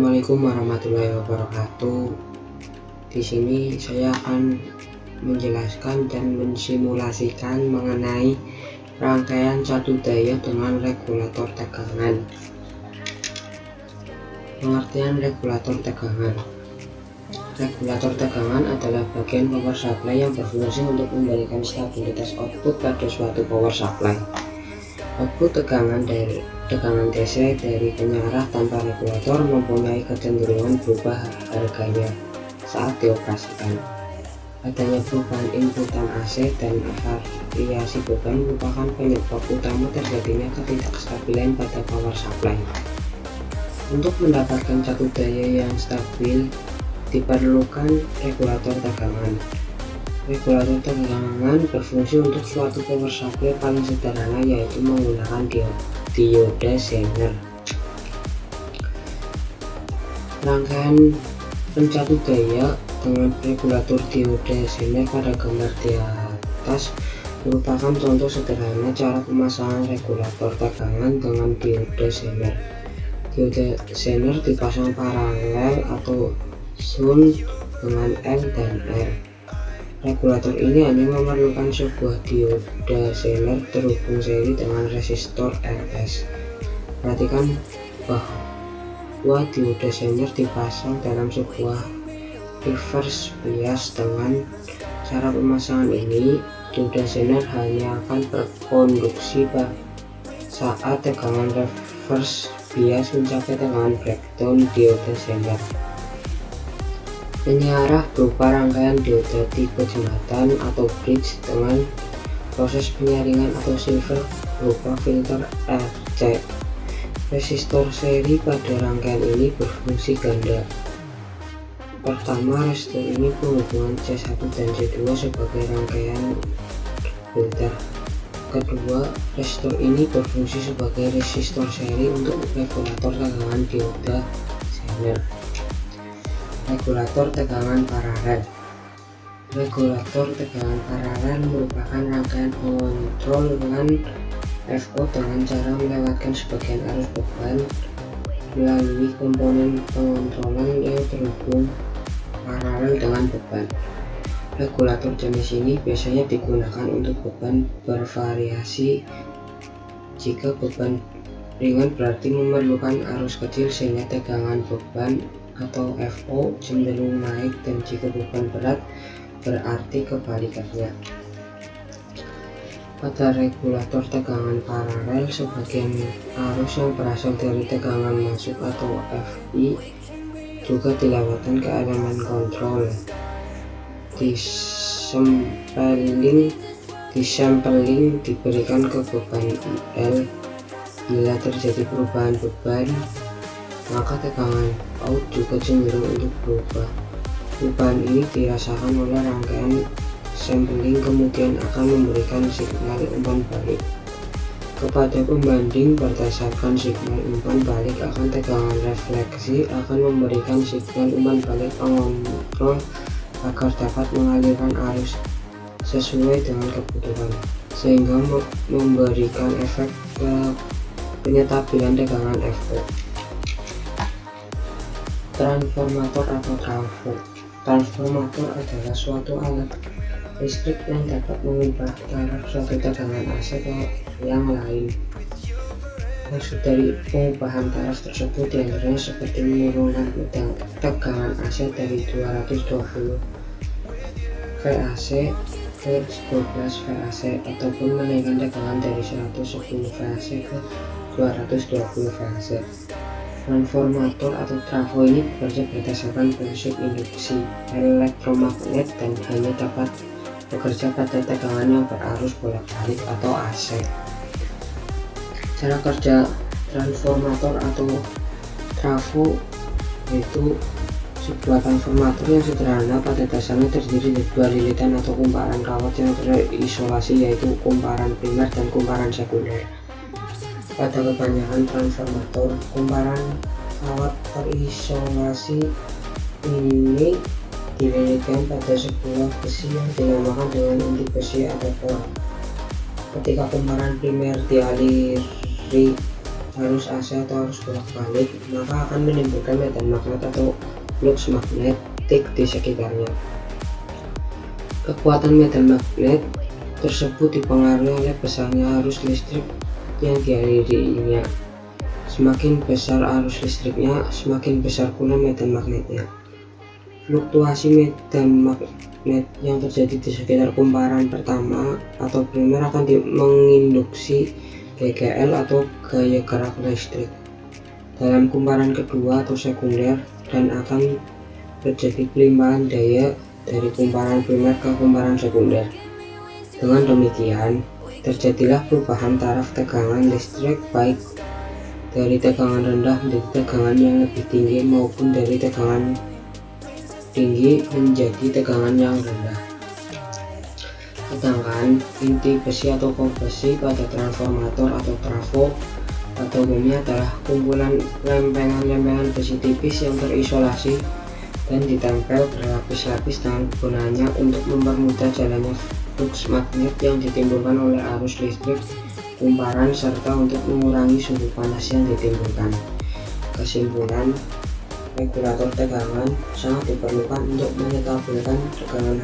Assalamualaikum warahmatullahi wabarakatuh. Di sini saya akan menjelaskan dan mensimulasikan mengenai rangkaian satu daya dengan regulator tegangan. Pengertian regulator tegangan. Regulator tegangan adalah bagian power supply yang berfungsi untuk memberikan stabilitas output pada suatu power supply. Output tegangan DC dari penyarah tanpa regulator mempunyai kecenderungan berubah harganya saat dioperasikan. Adanya perubahan inputan AC dan variasi beban merupakan penyebab utama terjadinya ketidakstabilan pada power supply. Untuk mendapatkan satu daya yang stabil diperlukan regulator tegangan. Regulator tegangan berfungsi untuk suatu power supply paling sederhana, yaitu menggunakan diode Zener. Rangkaian pencatu daya dengan regulator diode Zener pada gambar di atas merupakan contoh sederhana cara pemasangan regulator tegangan dengan diode Zener. Diode Zener dipasang paralel atau shunt dengan N dan R. Regulator ini hanya memerlukan sebuah diode Zener terhubung seri dengan resistor RS. Perhatikan bahwa diode Zener dipasang dalam sebuah reverse bias. Dengan cara pemasangan ini, diode Zener hanya akan berkonduksi saat tegangan reverse bias mencapai tegangan breakdown diode Zener. Penyarah berupa rangkaian diode tipe jembatan atau bridge dengan proses penyaringan atau silver berupa filter RC. Resistor seri pada rangkaian ini berfungsi ganda. Pertama, resistor ini penghubungan C1 dan C2 sebagai rangkaian filter. Kedua, resistor ini berfungsi sebagai resistor seri untuk regulator tegangan diode Zener. Regulator tegangan paralel. Regulator tegangan paralel merupakan rangkaian pengontrol dengan FO dengan cara melewatkan sebagian arus beban melalui komponen pengontrolan yang terhubung paralel dengan beban. Regulator jenis ini biasanya digunakan untuk beban bervariasi. Jika beban ringan berarti memerlukan arus kecil sehingga tegangan beban atau FO cenderung naik, dan jika beban berat berarti kebalikannya. Pada regulator tegangan paralel, sebagian arus yang berasal dari tegangan masuk atau FI juga dilewatkan ke elemen kontrol. Disampling diberikan ke beban IL. Bila terjadi perubahan beban, maka tegangan out juga cenderung untuk berubah. Perubahan ini dirasakan oleh rangkaian sampling, kemudian akan memberikan signal umpan balik kepada pembanding. Berdasarkan signal umpan balik akan tegangan refleksi akan memberikan signal umpan balik pengontrol agar dapat mengalirkan arus sesuai dengan kebutuhan, sehingga memberikan efek penyetabilan tegangan FO. Transformator atau trafo. Transformator adalah suatu alat listrik yang dapat mengubah taraf suatu tegangan AC ke yang lain. Maksud dari pengubahan taraf tersebut diantaranya seperti menurunkan tegangan AC dari 220 VAC ke 12 VAC ataupun menaikkan tegangan dari 110 VAC ke 220 VAC. Transformator atau trafo ini bekerja berdasarkan prinsip induksi elektromagnet dan hanya dapat bekerja pada tegangan yang berarus bolak-balik atau AC. Cara kerja transformator atau trafo yaitu sebuah transformator yang sederhana pada dasarnya terdiri dari dua lilitan atau kumparan kawat yang terisolasi, yaitu kumparan primer dan kumparan sekunder. Pada kebanyakan transformator, kumparan kawat terisolasi ini dililitkan pada sebuah besi yang dinamakan dengan inti besi atau core. Ketika kumparan primer dialiri arus AC atau arus bolak-balik, maka akan menimbulkan medan magnet atau flux magnetik di sekitarnya. Kekuatan medan magnet tersebut dipengaruhi oleh besarnya arus listrik yang dialirinya. Semakin besar arus listriknya, semakin besar pula medan magnetnya. Fluktuasi medan magnet yang terjadi di sekitar kumparan pertama atau primer akan menginduksi GGL atau gaya gerak listrik dalam kumparan kedua atau sekunder, dan akan terjadi pelimpahan daya dari kumparan primer ke kumparan sekunder. Dengan demikian, terjadilah perubahan taraf tegangan listrik baik dari tegangan rendah menjadi tegangan yang lebih tinggi maupun dari tegangan tinggi menjadi tegangan yang rendah. Sedangkan inti besi atau core besi pada transformator atau trafo pada umumnya adalah kumpulan lempengan-lempengan besi tipis yang terisolasi dan ditempel berlapis-lapis dengan gunanya untuk mempermudah jalannya flux magnet yang ditimbulkan oleh arus listrik kumparan serta untuk mengurangi suhu panas yang ditimbulkan. Kesimpulan, regulator tegangan sangat diperlukan untuk menstabilkan tegangan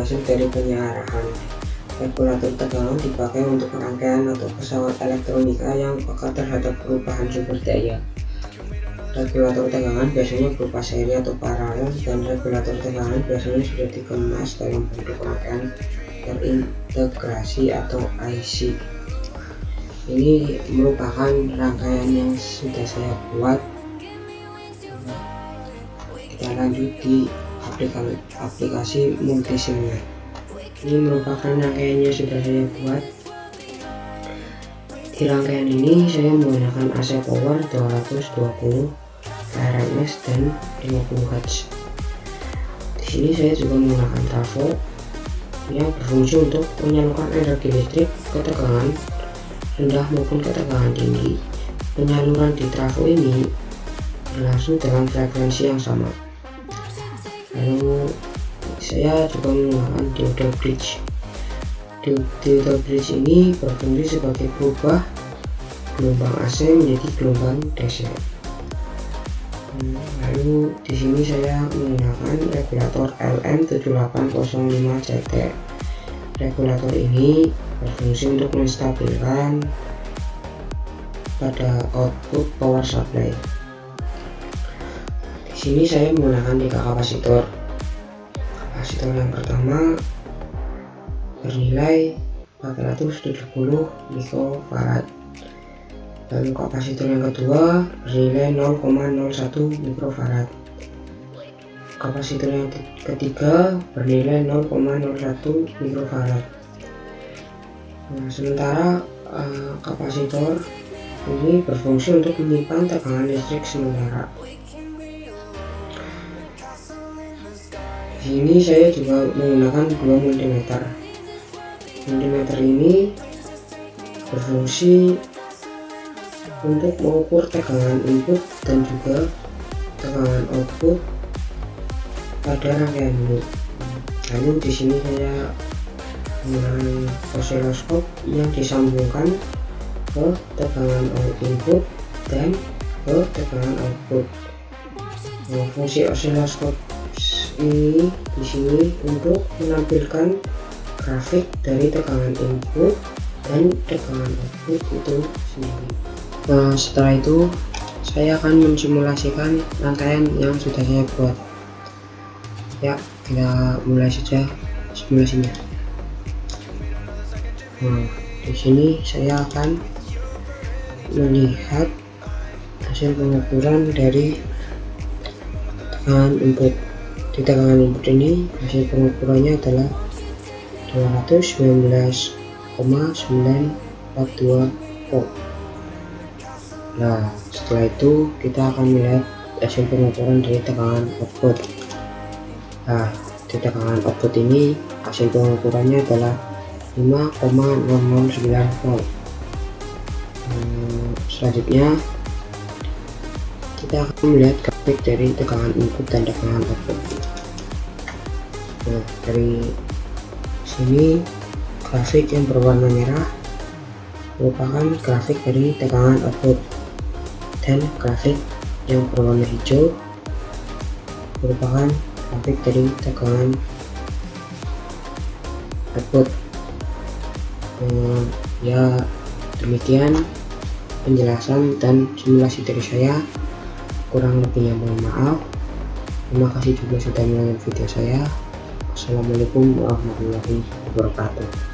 hasil dari penyiaran. Regulator tegangan dipakai untuk rangkaian atau pesawat elektronika yang peka terhadap perubahan sumber daya. Regulator tegangan biasanya berupa seri atau paralel, dan regulator tegangan biasanya sudah dikemas dalam bentuk rangkaian terintegrasi atau IC. Ini merupakan rangkaian yang sudah saya buat. Kita lanjut di aplikasi multisimnya. Ini merupakan rangkaiannya sudah saya buat. Di rangkaian ini saya menggunakan AC power 220 RMS dan 50 Hz. Di sini saya juga menggunakan trafo yang berfungsi untuk menyalurkan energi listrik ke tegangan rendah maupun ke tegangan tinggi. Penyaluran di trafo ini berlangsung dengan frekuensi yang sama. Lalu saya juga menggunakan diode bridge. Diode bridge ini berfungsi sebagai pengubah gelombang AC menjadi gelombang DC. Lalu di sini saya menggunakan regulator LM7805CT. Regulator ini berfungsi untuk menstabilkan pada output power supply. Di sini saya menggunakan 3 kapasitor. Kapasitor yang pertama bernilai 470 mikrofarad. Lalu kapasitor yang kedua bernilai 0,01 mikrofarad. Kapasitor yang ketiga bernilai 0,01 mikrofarad. Nah, sementara kapasitor ini berfungsi untuk menyimpan tegangan listrik sementara. Di sini saya juga menggunakan 2 multimeter. Multimeter ini berfungsi untuk mengukur tegangan input dan juga tegangan output pada rangkaian ini. Lalu di sini saya menggunakan osiloskop yang disambungkan ke tegangan input dan ke tegangan output. Nah, fungsi osiloskop ini di sini untuk menampilkan grafik dari tegangan input dan tegangan output itu sendiri. Nah, setelah itu saya akan mensimulasikan rangkaian yang sudah saya buat. Ya, kita mulai saja simulasinya. Nah, di sini saya akan melihat hasil pengukuran dari tegangan input. Di tegangan input ini hasil pengukurannya adalah 219,942 volt. Nah, setelah itu kita akan melihat hasil pengukuran dari tegangan output. Nah, di tegangan output ini hasil pengukurannya adalah 5,009 volt. Selanjutnya kita akan melihat grafik dari tegangan input dan tegangan output. Nah, dari sini grafik yang berwarna merah merupakan grafik dari tegangan output, dan grafik yang berwarna hijau merupakan grafik dari tegangan output. Ya, demikian penjelasan dan simulasi dari saya. Kurang lebihnya mohon maaf. Terima kasih juga sudah menonton video saya. Assalamualaikum warahmatullahi wabarakatuh.